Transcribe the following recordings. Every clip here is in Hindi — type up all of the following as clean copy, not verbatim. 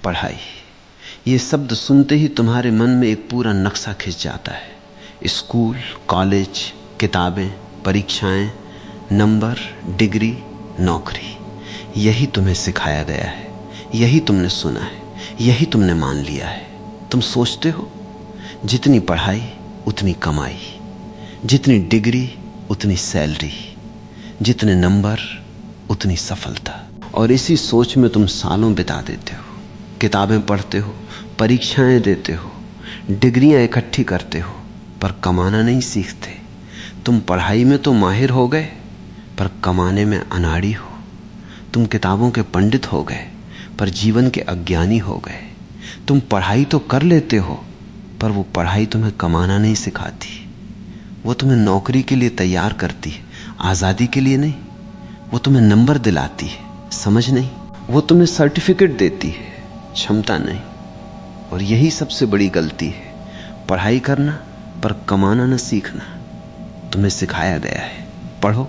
पढ़ाई, ये शब्द सुनते ही तुम्हारे मन में एक पूरा नक्शा खिंच जाता है। स्कूल, कॉलेज, किताबें, परीक्षाएं, नंबर, डिग्री, नौकरी, यही तुम्हें सिखाया गया है, यही तुमने सुना है, यही तुमने मान लिया है। तुम सोचते हो जितनी पढ़ाई उतनी कमाई, जितनी डिग्री उतनी सैलरी, जितने नंबर उतनी सफलता, और इसी सोच में तुम सालों बिता देते हो। किताबें पढ़ते हो, परीक्षाएं देते हो, डिग्रियां इकट्ठी करते हो, पर कमाना नहीं सीखते। तुम पढ़ाई में तो माहिर हो गए, पर कमाने में अनाड़ी हो। तुम किताबों के पंडित हो गए, पर जीवन के अज्ञानी हो गए। तुम पढ़ाई तो कर लेते हो, पर वो पढ़ाई तुम्हें कमाना नहीं सिखाती। वो तुम्हें नौकरी के लिए तैयार करती है, आज़ादी के लिए नहीं। वो तुम्हें नंबर दिलाती है, समझ नहीं। वो तुम्हें सर्टिफिकेट देती है, क्षमता नहीं। और यही सबसे बड़ी गलती है, पढ़ाई करना पर कमाना न सीखना। तुम्हें सिखाया गया है पढ़ो,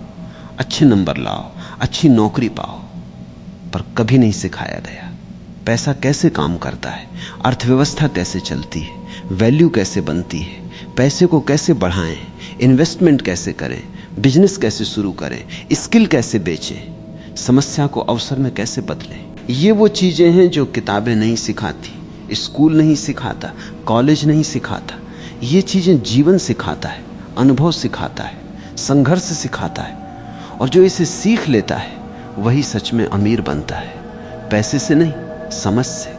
अच्छे नंबर लाओ, अच्छी नौकरी पाओ, पर कभी नहीं सिखाया गया पैसा कैसे काम करता है, अर्थव्यवस्था कैसे चलती है, वैल्यू कैसे बनती है, पैसे को कैसे बढ़ाएं, इन्वेस्टमेंट कैसे करें, बिजनेस कैसे शुरू करें, स्किल कैसे बेचें, समस्या को अवसर में कैसे बदलें। ये वो चीज़ें हैं जो किताबें नहीं सिखाती, स्कूल नहीं सिखाता, कॉलेज नहीं सिखाता। ये चीज़ें जीवन सिखाता है, अनुभव सिखाता है, संघर्ष सिखाता है। और जो इसे सीख लेता है वही सच में अमीर बनता है, पैसे से नहीं, समझ से।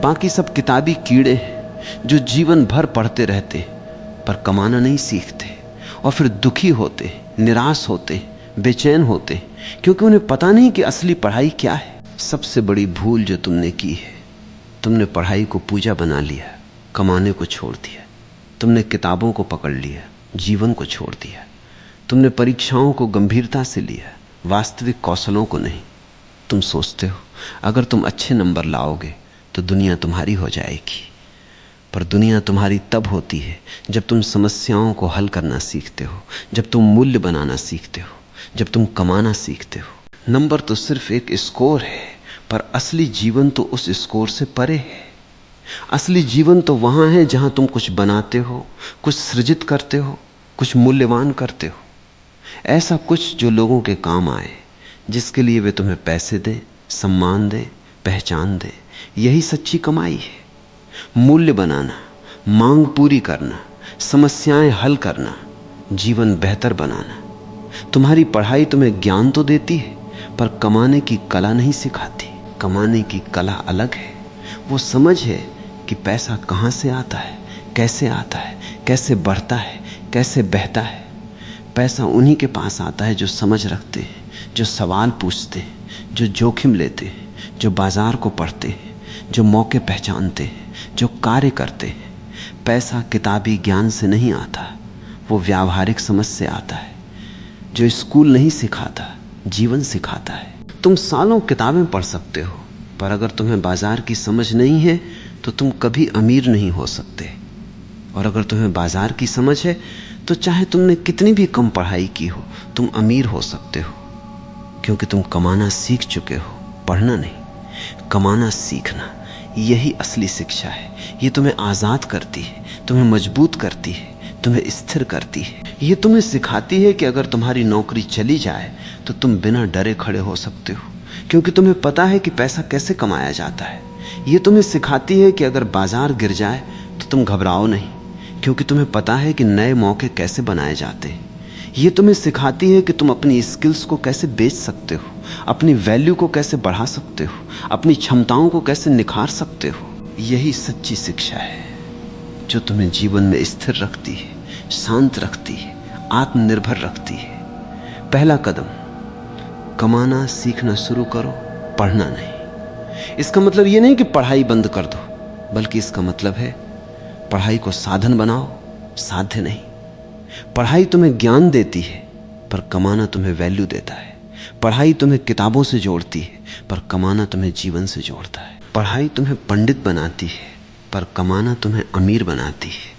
बाकी सब किताबी कीड़े हैं जो जीवन भर पढ़ते रहते पर कमाना नहीं सीखते, और फिर दुखी होते, निराश होते, बेचैन होते, क्योंकि उन्हें पता नहीं कि असली पढ़ाई क्या है। सबसे बड़ी भूल जो तुमने की है, तुमने पढ़ाई को पूजा बना लिया, कमाने को छोड़ दिया। तुमने किताबों को पकड़ लिया, जीवन को छोड़ दिया। तुमने परीक्षाओं को गंभीरता से लिया, वास्तविक कौशलों को नहीं। तुम सोचते हो अगर तुम अच्छे नंबर लाओगे तो दुनिया तुम्हारी हो जाएगी, पर दुनिया तुम्हारी तब होती है जब तुम समस्याओं को हल करना सीखते हो, जब तुम मूल्य बनाना सीखते हो, जब तुम कमाना सीखते हो। नंबर तो सिर्फ एक स्कोर है, पर असली जीवन तो उस स्कोर से परे है। असली जीवन तो वहाँ है जहाँ तुम कुछ बनाते हो, कुछ सृजित करते हो, कुछ मूल्यवान करते हो। ऐसा कुछ जो लोगों के काम आए, जिसके लिए वे तुम्हें पैसे दें, सम्मान दें, पहचान दें। यही सच्ची कमाई है। मूल्य बनाना, मांग पूरी करना, समस्याएं हल करना, जीवन बेहतर बनाना। तुम्हारी पढ़ाई तुम्हें ज्ञान तो देती है, पर कमाने की कला नहीं सिखाती। कमाने की कला अलग है। वो समझ है कि पैसा कहाँ से आता है, कैसे बढ़ता है, कैसे बहता है। पैसा उन्हीं के पास आता है जो समझ रखते हैं, जो सवाल पूछते हैं, जो जोखिम लेते हैं, जो बाजार को पढ़ते हैं, जो मौके पहचानते हैं, जो कार्य करते हैं। पैसा किताबी ज्ञान से नहीं आता, वो व्यावहारिक समझ से आता है, जो स्कूल नहीं सिखाता, जीवन सिखाता है। तुम सालों किताबें पढ़ सकते हो, पर अगर तुम्हें बाजार की समझ नहीं है तो तुम कभी अमीर नहीं हो सकते। और अगर तुम्हें बाजार की समझ है तो चाहे तुमने कितनी भी कम पढ़ाई की हो, तुम अमीर हो सकते हो, क्योंकि तुम कमाना सीख चुके हो, पढ़ना नहीं। कमाना सीखना, यही असली शिक्षा है। ये तुम्हें आज़ाद करती है, तुम्हें मजबूत करती है, तुम्हें स्थिर करती है। ये तुम्हें सिखाती है कि अगर तुम्हारी नौकरी चली जाए तो तुम बिना डरे खड़े हो सकते हो, क्योंकि तुम्हें पता है कि पैसा कैसे कमाया जाता है। ये तुम्हें सिखाती है कि अगर बाजार गिर जाए तो तुम घबराओ नहीं, क्योंकि तुम्हें पता है कि नए मौके कैसे बनाए जाते हैं। ये तुम्हें सिखाती है कि तुम अपनी स्किल्स को कैसे बेच सकते हो, अपनी वैल्यू को कैसे बढ़ा सकते हो, अपनी क्षमताओं को कैसे निखार सकते हो। यही सच्ची शिक्षा है जो तुम्हें जीवन में स्थिर रखती है, शांत रखती है, आत्मनिर्भर रखती है। पहला कदम, कमाना सीखना शुरू करो, पढ़ना नहीं। इसका मतलब ये नहीं कि पढ़ाई बंद कर दो, बल्कि इसका मतलब है पढ़ाई को साधन बनाओ, साध्य नहीं। पढ़ाई तुम्हें ज्ञान देती है, पर कमाना तुम्हें वैल्यू देता है। पढ़ाई तुम्हें किताबों से जोड़ती है, पर कमाना तुम्हें जीवन से जोड़ता है। पढ़ाई तुम्हें पंडित बनाती है, पर कमाना तुम्हें अमीर बनाती है।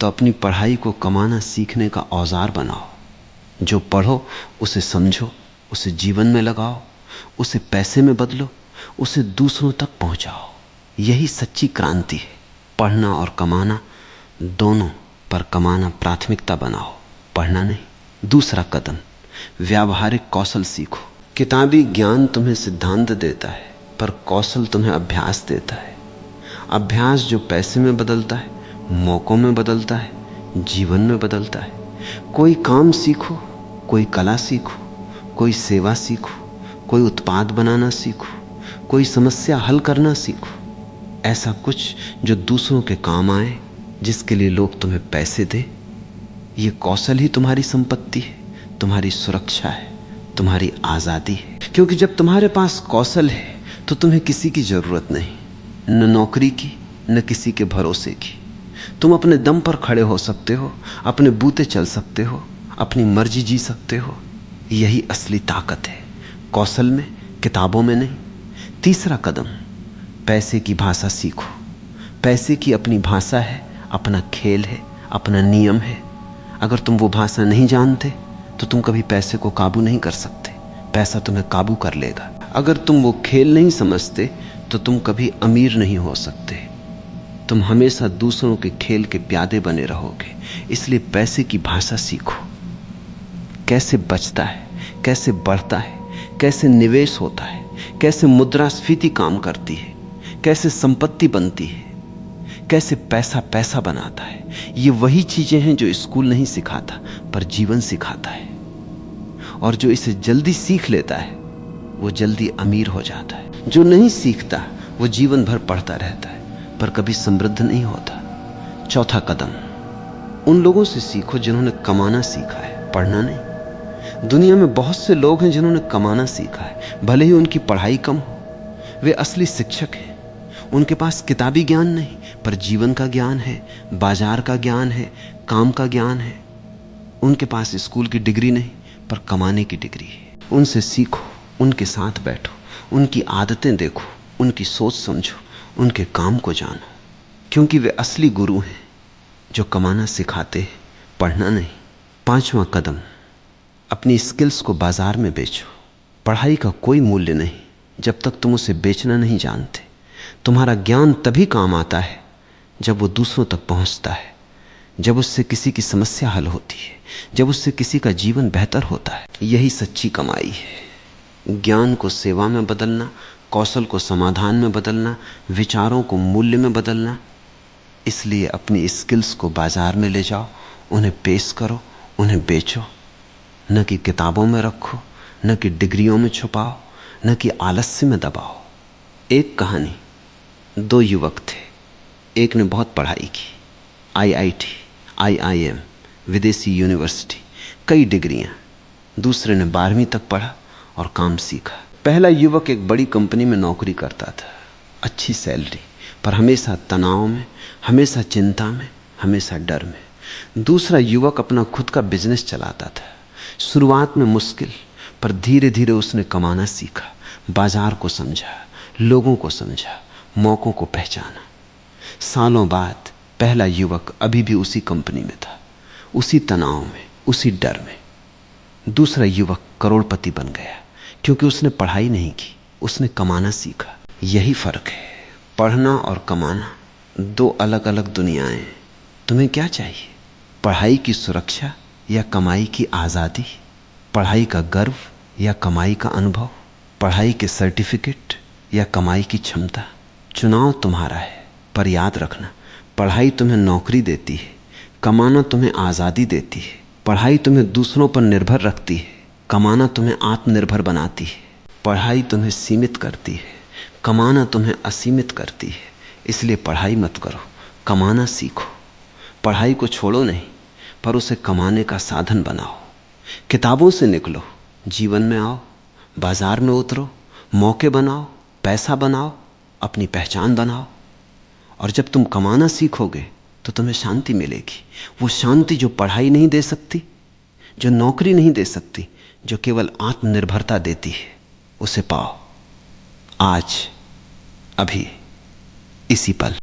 तो अपनी पढ़ाई को कमाना सीखने का औजार बनाओ। जो पढ़ो उसे समझो, उसे जीवन में लगाओ, उसे पैसे में बदलो। उसे दूसरों तक पहुंचाओ। यही सच्ची क्रांति है। पढ़ना और कमाना दोनों, पर कमाना प्राथमिकता बनाओ, पढ़ना नहीं। दूसरा कदम, व्यावहारिक कौशल सीखो। किताबी ज्ञान तुम्हें सिद्धांत देता है, पर कौशल तुम्हें अभ्यास देता है। अभ्यास जो पैसे में बदलता है, मौकों में बदलता है, जीवन में बदलता है। कोई काम सीखो, कोई कला सीखो, कोई सेवा सीखो, कोई उत्पाद बनाना सीखो, कोई समस्या हल करना सीखो। ऐसा कुछ जो दूसरों के काम आए, जिसके लिए लोग तुम्हें पैसे दे। ये कौशल ही तुम्हारी संपत्ति है, तुम्हारी सुरक्षा है, तुम्हारी आज़ादी है। क्योंकि जब तुम्हारे पास कौशल है तो तुम्हें किसी की जरूरत नहीं, न नौकरी की, न किसी के भरोसे की। तुम अपने दम पर खड़े हो सकते हो, अपने बूते चल सकते हो, अपनी मर्जी जी सकते हो। यही असली ताकत है, कौशल में, किताबों में नहीं। तीसरा कदम, पैसे की भाषा सीखो। पैसे की अपनी भाषा है, अपना खेल है, अपना नियम है। अगर तुम वो भाषा नहीं जानते तो तुम कभी पैसे को काबू नहीं कर सकते, पैसा तुम्हें काबू कर लेगा। अगर तुम वो खेल नहीं समझते तो तुम कभी अमीर नहीं हो सकते। तुम हमेशा दूसरों के खेल के प्यादे बने रहोगे। इसलिए पैसे की भाषा सीखो। कैसे बचता है, कैसे बढ़ता है, कैसे निवेश होता है, कैसे मुद्रास्फीति काम करती है, कैसे संपत्ति बनती है, कैसे पैसा पैसा बनाता है। ये वही चीजें हैं जो स्कूल नहीं सिखाता, पर जीवन सिखाता है। और जो इसे जल्दी सीख लेता है वो जल्दी अमीर हो जाता है। जो नहीं सीखता वो जीवन भर पढ़ता रहता है, पर कभी समृद्ध नहीं होता। चौथा कदम, उन लोगों से सीखो जिन्होंने कमाना सीखा है, पढ़ना नहीं। दुनिया में बहुत से लोग हैं जिन्होंने कमाना सीखा है, भले ही उनकी पढ़ाई कम हो। वे असली शिक्षक हैं। उनके पास किताबी ज्ञान नहीं, पर जीवन का ज्ञान है, बाजार का ज्ञान है, काम का ज्ञान है। उनके पास स्कूल की डिग्री नहीं, पर कमाने की डिग्री है। उनसे सीखो, उनके साथ बैठो, उनकी आदतें देखो, उनकी सोच समझो, उनके काम को जानो। क्योंकि वे असली गुरु हैं जो कमाना सिखाते हैं, पढ़ना नहीं। पांचवा कदम, अपनी स्किल्स को बाजार में बेचो। पढ़ाई का कोई मूल्य नहीं जब तक तुम उसे बेचना नहीं जानते। तुम्हारा ज्ञान तभी काम आता है जब वो दूसरों तक पहुंचता है, जब उससे किसी की समस्या हल होती है, जब उससे किसी का जीवन बेहतर होता है। यही सच्ची कमाई है। ज्ञान को सेवा में बदलना, कौशल को समाधान में बदलना, विचारों को मूल्य में बदलना। इसलिए अपनी स्किल्स को बाजार में ले जाओ, उन्हें पेश करो, उन्हें बेचो। न कि किताबों में रखो, न कि डिग्रियों में छुपाओ, न कि आलस्य में दबाओ। एक कहानी, दो युवक थे। एक ने बहुत पढ़ाई की, IIT, IIM, विदेशी यूनिवर्सिटी, कई डिग्रियां। दूसरे ने 12वीं तक पढ़ा और काम सीखा। पहला युवक एक बड़ी कंपनी में नौकरी करता था, अच्छी सैलरी, पर हमेशा तनाव में, हमेशा चिंता में, हमेशा डर में। दूसरा युवक अपना खुद का बिजनेस चलाता था। शुरुआत में मुश्किल, पर धीरे धीरे उसने कमाना सीखा, बाजार को समझा, लोगों को समझा, मौकों को पहचाना। सालों बाद पहला युवक अभी भी उसी कंपनी में था, उसी तनाव में, उसी डर में। दूसरा युवक करोड़पति बन गया, क्योंकि उसने पढ़ाई नहीं की, उसने कमाना सीखा। यही फर्क है, पढ़ना और कमाना दो अलग अलग दुनियाएं हैं। तुम्हें क्या चाहिए? पढ़ाई की सुरक्षा या कमाई की आज़ादी? पढ़ाई का गर्व या कमाई का अनुभव? पढ़ाई के सर्टिफिकेट या कमाई की क्षमता? चुनाव तुम्हारा है, पर याद रखना, पढ़ाई तुम्हें नौकरी देती है, कमाना तुम्हें आज़ादी देती है। पढ़ाई तुम्हें दूसरों पर निर्भर रखती है, कमाना तुम्हें आत्मनिर्भर बनाती है। पढ़ाई तुम्हें सीमित करती है, कमाना तुम्हें असीमित करती है। इसलिए पढ़ाई मत करो, कमाना सीखो। पढ़ाई को छोड़ो नहीं, पर उसे कमाने का साधन बनाओ। किताबों से निकलो, जीवन में आओ, बाजार में उतरो, मौके बनाओ, पैसा बनाओ, अपनी पहचान बनाओ। और जब तुम कमाना सीखोगे तो तुम्हें शांति मिलेगी। वो शांति जो पढ़ाई नहीं दे सकती, जो नौकरी नहीं दे सकती, जो केवल आत्मनिर्भरता देती है, उसे पाओ आज, अभी, इसी पल।